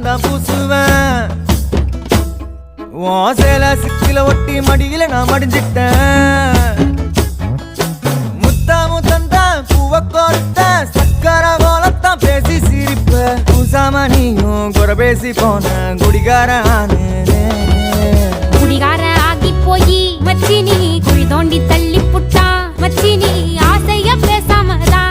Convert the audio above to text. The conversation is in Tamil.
சந்தனம் தான் பூசுவேன் சேல சிக்கில ஒட்டி மடியில நான் மடிஞ்சிட்டேன் முத்தாமு தந்த பூவ கோர்த்த சக்கர போலத்தான் பேசி சிரிப்ப பூசாம நீயும் குறை பேசி போன குடிகாரானு